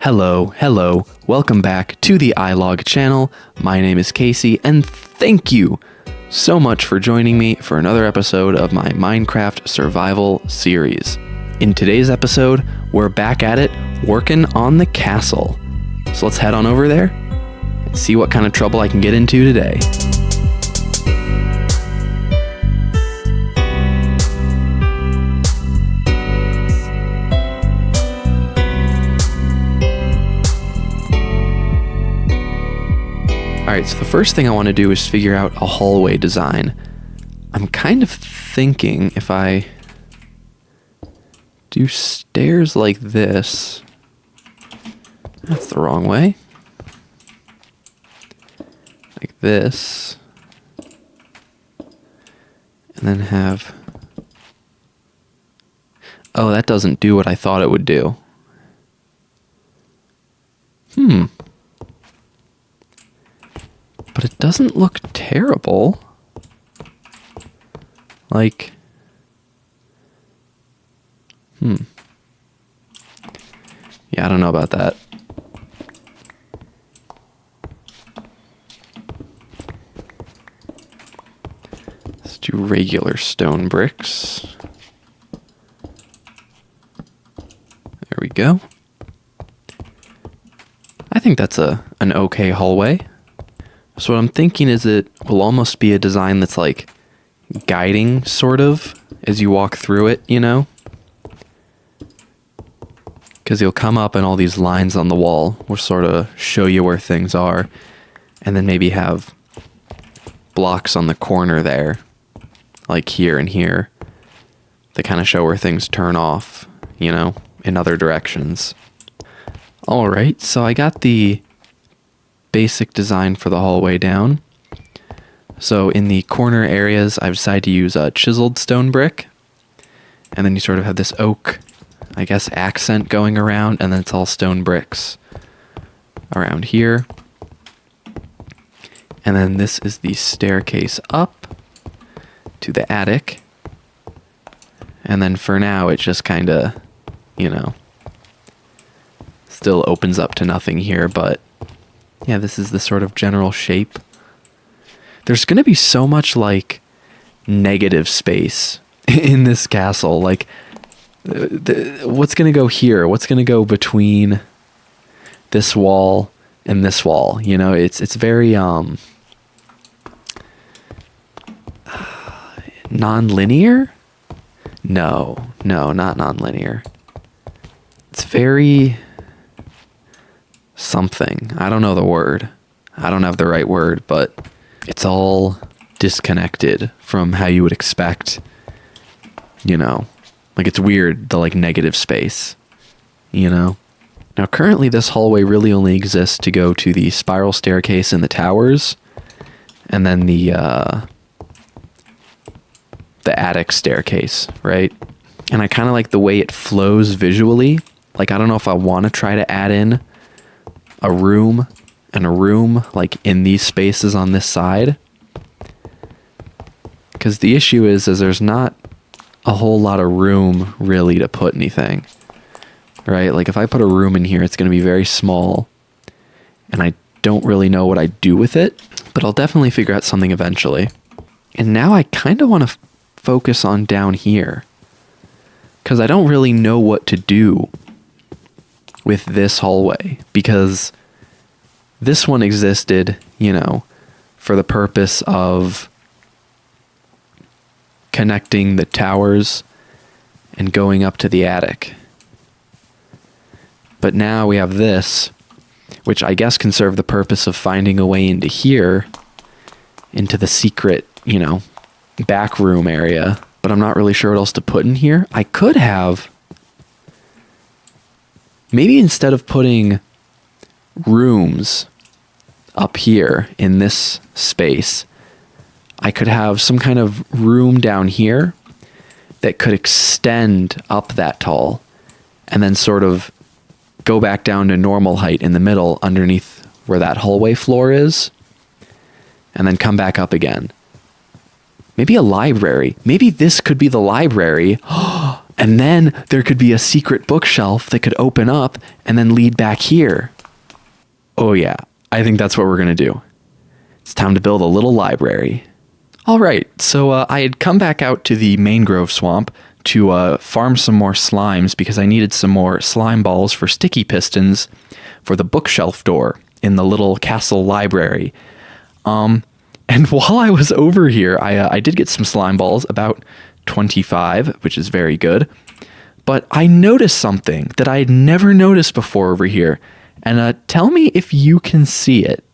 Hello, welcome back to the iLog channel. My name is Casey, and thank you so much for joining me for another episode of my Minecraft survival series. In today's episode, we're back at it, working on the castle. So let's head on over there and see what kind of trouble I can get into today. Alright, so the first thing I want to do is figure out a hallway design. I'm kind of thinking if I do stairs like this, that's the wrong way, like this, and then have, oh, that doesn't do what I thought it would do. But it doesn't look terrible. Like, yeah, I don't know about that. Let's do regular stone bricks. There we go. I think that's an okay hallway. So what I'm thinking is it will almost be a design that's like guiding, sort of, as you walk through it, you know? Because you'll come up and all these lines on the wall will sort of show you where things are, and then maybe have blocks on the corner there, like here and here, that kind of show where things turn off, you know, in other directions. Alright, so I got the basic design for the hallway down. So in the corner areas, I've decided to use a chiseled stone brick, and then you sort of have this oak, I guess, accent going around, and then it's all stone bricks around here. And then this is the staircase up to the attic. And then for now, it just kind of, you know, still opens up to nothing here, but yeah, this is the sort of general shape. There's going to be so much, like, negative space in this castle. Like, what's going to go here? What's going to go between this wall and this wall? You know, it's very, non-linear? No, not non-linear. It's very something. I don't know the word. I don't have the right word, but it's all disconnected from how you would expect, you know, like it's weird, the like negative space, you know. Now currently this hallway really only exists to go to the spiral staircase in the towers, and then the attic staircase, right? And I kind of like the way it flows visually. Like, I don't know if I want to try to add in a room and a room like in these spaces on this side, because the issue is there's not a whole lot of room really to put anything, right? Like if I put a room in here, it's going to be very small, and I don't really know what I do with it, but I'll definitely figure out something eventually. And now I kind of want to focus on down here, because I don't really know what to do with this hallway, because this one existed, you know, for the purpose of connecting the towers and going up to the attic. But now we have this, which I guess can serve the purpose of finding a way into here, into the secret, you know, back room area. But I'm not really sure what else to put in here. I could have, maybe instead of putting rooms up here in this space, I could have some kind of room down here that could extend up that tall and then sort of go back down to normal height in the middle underneath where that hallway floor is, and then come back up again. Maybe a library. Maybe this could be the library And then there could be a secret bookshelf that could open up and then lead back here. Oh yeah, I think that's what we're going to do. It's time to build a little library. All right, so I had come back out to the mangrove swamp to farm some more slimes because I needed some more slime balls for sticky pistons for the bookshelf door in the little castle library. And while I was over here, I did get some slime balls, about 25, which is very good. But I noticed something that I had never noticed before over here. And tell me if you can see it.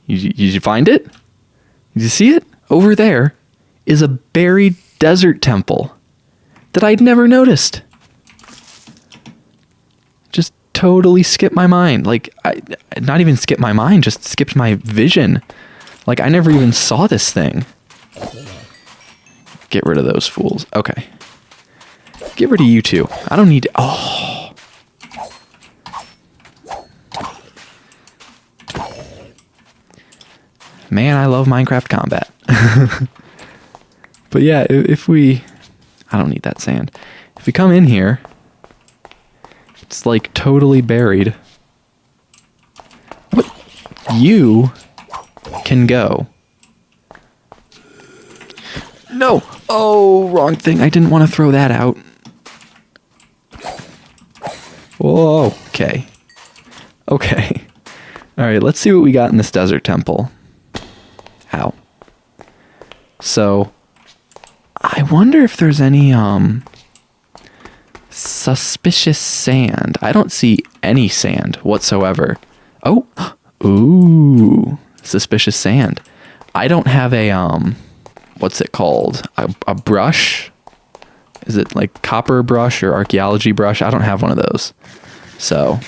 Did you find it? Did you see it? Over there is a buried desert temple that I'd never noticed. Just totally skipped my mind. Like, not even skipped my mind, just skipped my vision. Like, I never even saw this thing. Get rid of those fools. Okay. Get rid of you two. I don't need to... Oh. Man, I love Minecraft combat. But yeah, if we... I don't need that sand. If we come in here, it's like totally buried. But you can go. No! Oh, wrong thing. I didn't want to throw that out. Whoa, okay. Okay. Alright, let's see what we got in this desert temple. Ow. So, I wonder if there's any, suspicious sand. I don't see any sand whatsoever. Oh! Ooh! Suspicious sand. I don't have a, what's it called? A brush? Is it like copper brush or archaeology brush? I don't have one of those. So,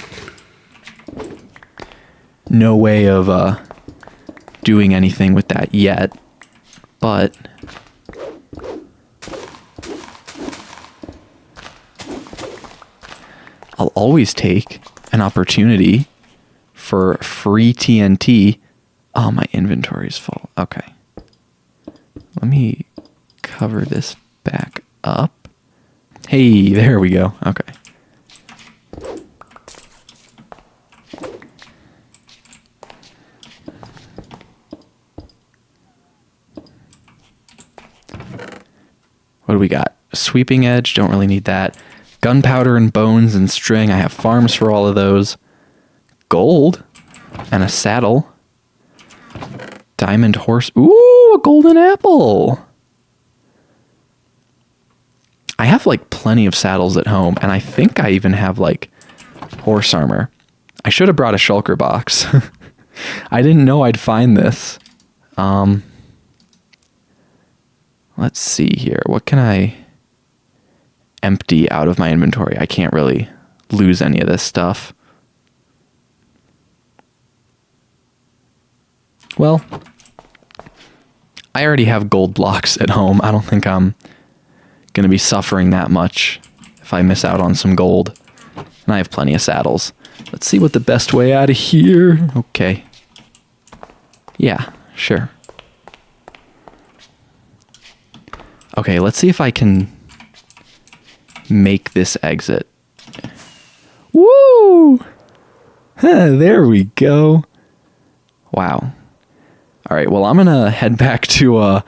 no way of, doing anything with that yet, but I'll always take an opportunity for free TNT. Oh, my inventory's full. Okay. Let me cover this back up. Hey, there we go. Okay. What do we got? Sweeping edge, don't really need that. Gunpowder and bones and string, I have farms for all of those. Gold and a saddle. Diamond horse. Ooh, a golden apple. I have like plenty of saddles at home, and I think I even have like horse armor. I should have brought a shulker box. I didn't know I'd find this. Let's see here. What can I empty out of my inventory? I can't really lose any of this stuff. Well, I already have gold blocks at home. I don't think I'm going to be suffering that much if I miss out on some gold. And I have plenty of saddles. Let's see what the best way out of here. Okay. Yeah, sure. Okay, let's see if I can make this exit. Woo! There we go. Wow. All right, well, I'm going to head back to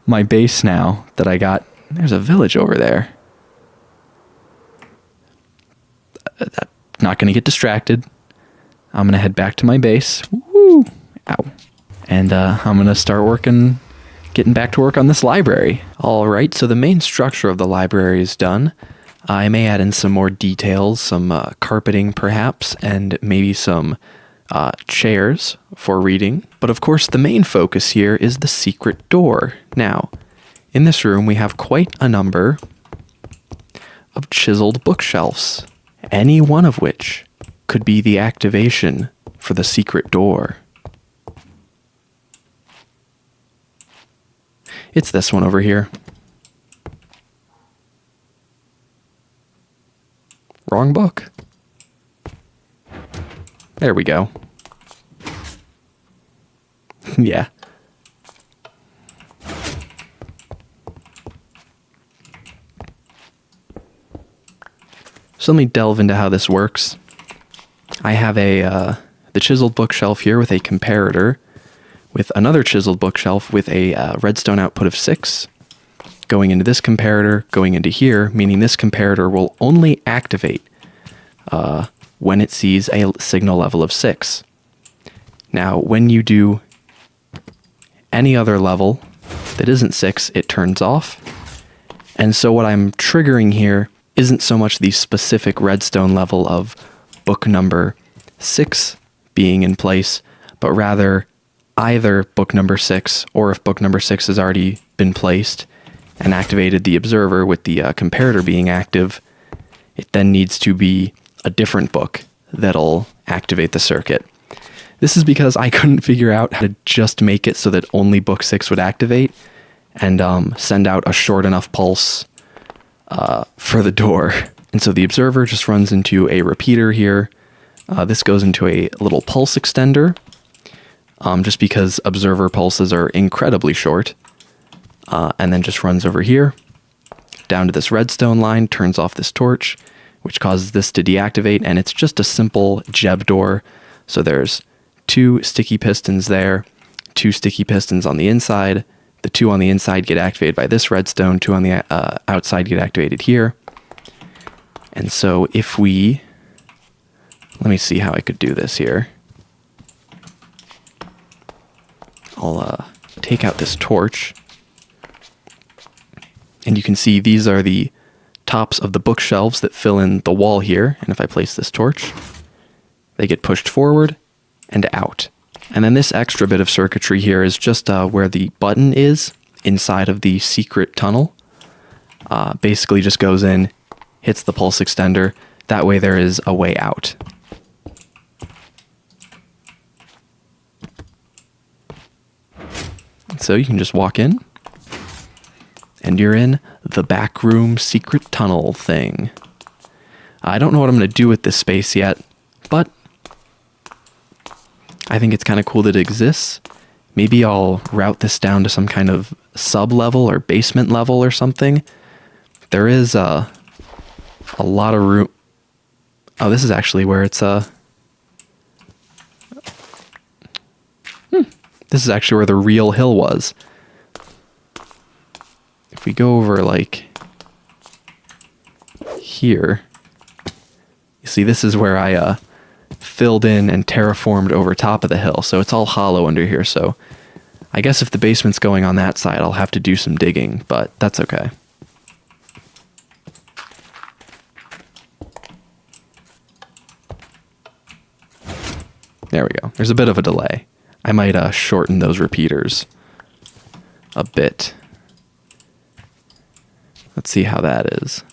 my base now that I got. There's a village over there. Not going to get distracted. I'm going to head back to my base. Woo! Ow. And I'm going to start getting back to work on this library. All right, so the main structure of the library is done. I may add in some more details, some carpeting perhaps, and maybe some chairs for reading. But of course, the main focus here is the secret door. Now, in this room, we have quite a number of chiseled bookshelves, any one of which could be the activation for the secret door. It's this one over here. Wrong book. There we go. Yeah. So let me delve into how this works. I have the chiseled bookshelf here with a comparator, with another chiseled bookshelf with a redstone output of 6, going into this comparator, going into here, meaning this comparator will only activate when it sees a signal level of 6. Now, when you do any other level that isn't 6, it turns off. And so what I'm triggering here isn't so much the specific redstone level of book number 6 being in place, but rather either book number 6, or if book number 6 has already been placed and activated the observer with the comparator being active, it then needs to be a different book that'll activate the circuit. This is because I couldn't figure out how to just make it so that only book 6 would activate and send out a short enough pulse for the door. And so the observer just runs into a repeater here. This goes into a little pulse extender, just because observer pulses are incredibly short, and then just runs over here, down to this redstone line, turns off this torch, which causes this to deactivate, and it's just a simple Jeb door. So there's 2 sticky pistons there, 2 sticky pistons on the inside. The 2 on the inside get activated by this redstone, 2 on the outside get activated here. And so if we, let me see how I could do this here. I'll take out this torch, and you can see these are the tops of the bookshelves that fill in the wall here. And if I place this torch, they get pushed forward and out. And then this extra bit of circuitry here is just where the button is inside of the secret tunnel. Basically just goes in, hits the pulse extender. That way there is a way out. So you can just walk in, and you're in the back room secret tunnel thing. I don't know what I'm going to do with this space yet, but I think it's kind of cool that it exists. Maybe I'll route this down to some kind of sub-level or basement level or something. There is a lot of room. Oh, this is actually where it's This is actually where the real hill was. If we go over like here, you see this is where I filled in and terraformed over top of the hill. So it's all hollow under here. So I guess if the basement's going on that side, I'll have to do some digging, but that's okay. There we go. There's a bit of a delay. I might shorten those repeaters a bit. Let's see how that is.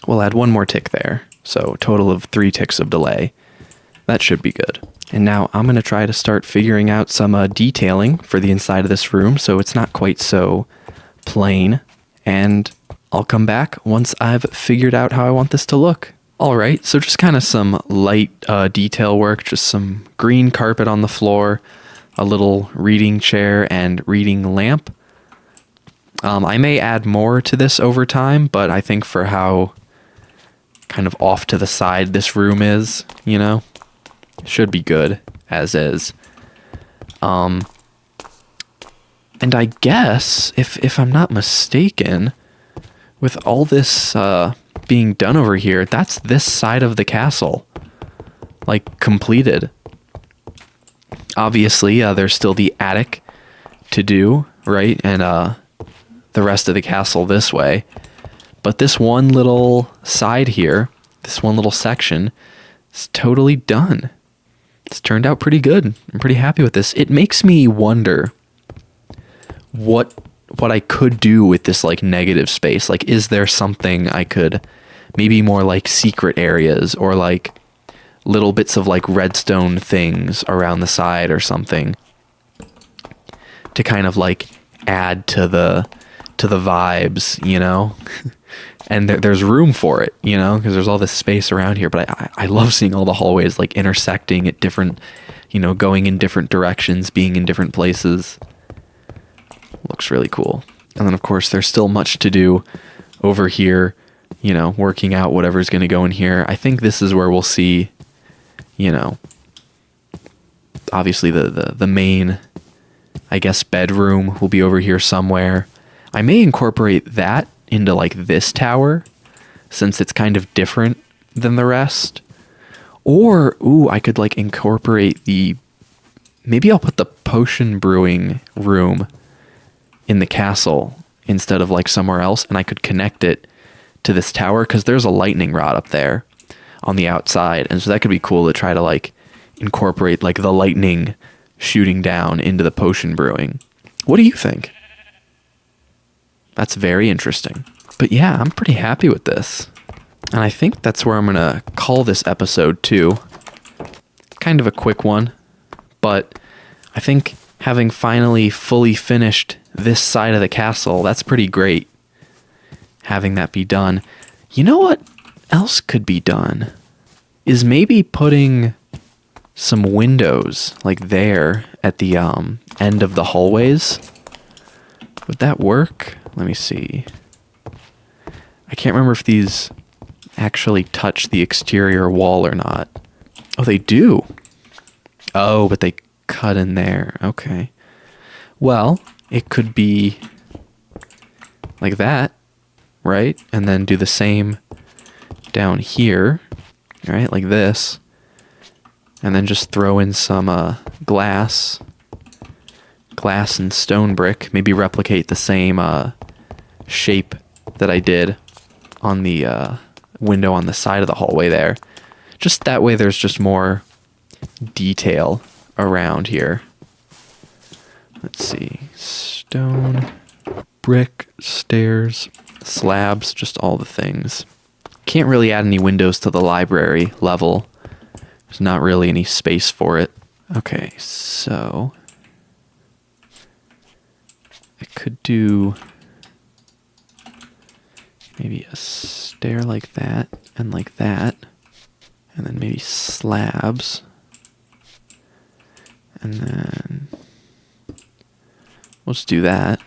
We'll add 1 more tick there. So total of 3 ticks of delay. That should be good. And now I'm going to try to start figuring out some detailing for the inside of this room so it's not quite so plain. And I'll come back once I've figured out how I want this to look. Alright, so just kind of some light detail work, just some green carpet on the floor, a little reading chair and reading lamp. I may add more to this over time, but I think for how kind of off to the side this room is, you know, it should be good as is. And I guess, if I'm not mistaken, with all this being done over here, that's this side of the castle, like, completed. Obviously, there's still the attic to do, right? And the rest of the castle this way. But this one little side here, this one little section, is totally done. It's turned out pretty good. I'm pretty happy with this. It makes me wonder what I could do with this, like, negative space. Like, is there something I could, maybe more like secret areas or like little bits of like redstone things around the side or something to kind of like add to the vibes, you know? And there's room for it, you know, because there's all this space around here. But I love seeing all the hallways like intersecting at different, you know, going in different directions, being in different places. Looks really cool. And then, of course, there's still much to do over here, you know, working out whatever's going to go in here. I think this is where we'll see, you know, obviously the main, I guess, bedroom will be over here somewhere. I may incorporate that into like this tower since it's kind of different than the rest. Or, ooh, I could like incorporate maybe I'll put the potion brewing room in the castle instead of like somewhere else, and I could connect it to this tower because there's a lightning rod up there on the outside, and so that could be cool to try to like incorporate like the lightning shooting down into the potion brewing. What do you think? That's very interesting. But yeah, I'm pretty happy with this. And I think that's where I'm going to call this episode too. Kind of a quick one, but I think having finally fully finished this side of the castle, that's pretty great. Having that be done. You know what else could be done? Is maybe putting some windows like there at the end of the hallways. Would that work? Let me see. I can't remember if these actually touch the exterior wall or not. Oh, they do. Oh, but they cut in there. Okay. Well, it could be like that, right? And then do the same down here, right? Like this. And then just throw in some glass and stone brick. Maybe replicate the same shape that I did on the window on the side of the hallway there. Just that way there's just more detail around here. Let's see. Stone, brick, stairs, slabs, just all the things. Can't really add any windows to the library level. There's not really any space for it. Okay, so I could do maybe a stair like that, and then maybe slabs, and then we'll just do that.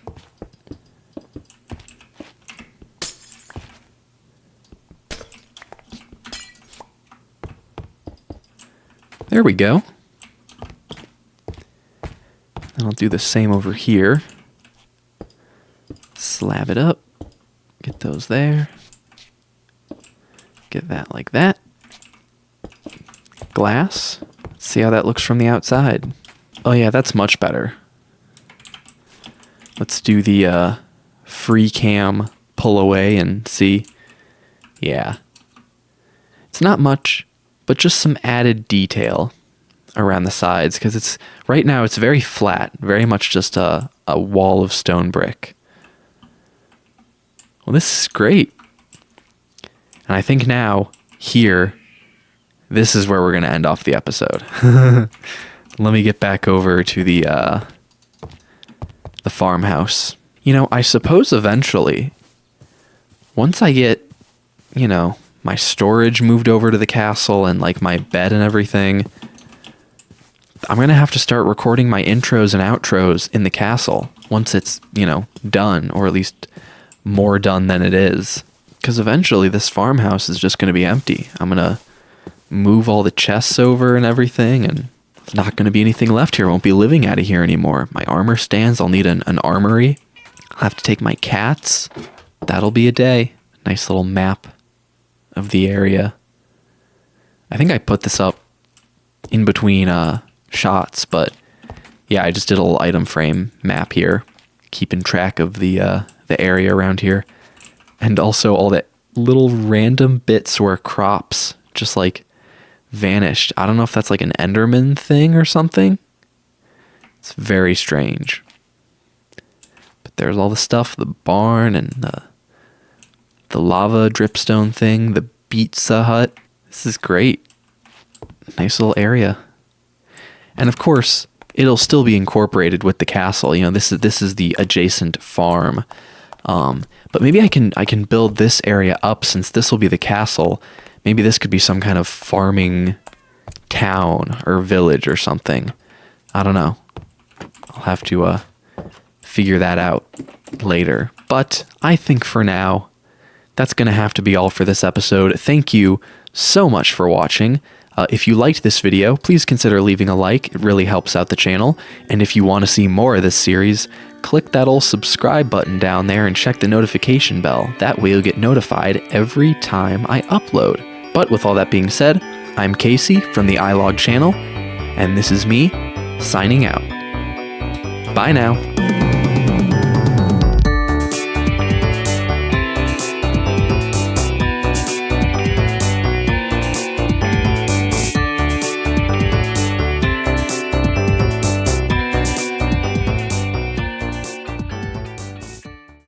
There we go. And I'll do the same over here. Slab it up. Get those there. Get that like that. Glass. See how that looks from the outside. Oh yeah, that's much better. Let's do the free cam pull away and see. Yeah. It's not much, but just some added detail around the sides, because it's right now it's very flat, very much just a wall of stone brick. Well, this is great. And I think now, here, this is where we're going to end off the episode. Let me get back over to the farmhouse. You know, I suppose eventually, once I get, you know, my storage moved over to the castle and like my bed and everything, I'm going to have to start recording my intros and outros in the castle once it's, you know, done, or at least more done than it is. Because eventually this farmhouse is just going to be empty. I'm going to move all the chests over and everything, and there's not going to be anything left here. I won't be living out of here anymore. My armor stands. I'll need an armory. I'll have to take my cats. That'll be a day. Nice little map of the area. I think I put this up in between shots, but yeah, I just did a little item frame map here, keeping track of the area around here, and also all that little random bits where crops just like vanished. I don't know if that's like an Enderman thing or something. It's very strange. But there's all the stuff, the barn and the lava dripstone thing, the pizza hut. This is great. Nice little area. And of course, it'll still be incorporated with the castle. You know, this is the adjacent farm. But maybe I can build this area up, since this will be the castle. Maybe this could be some kind of farming town or village or something. I don't know. I'll have to figure that out later. But I think for now, that's going to have to be all for this episode. Thank you so much for watching. If you liked this video, please consider leaving a like. It really helps out the channel. And if you want to see more of this series, click that old subscribe button down there and check the notification bell. That way you'll get notified every time I upload. But with all that being said, I'm Casey from the iLog channel, and this is me signing out. Bye now.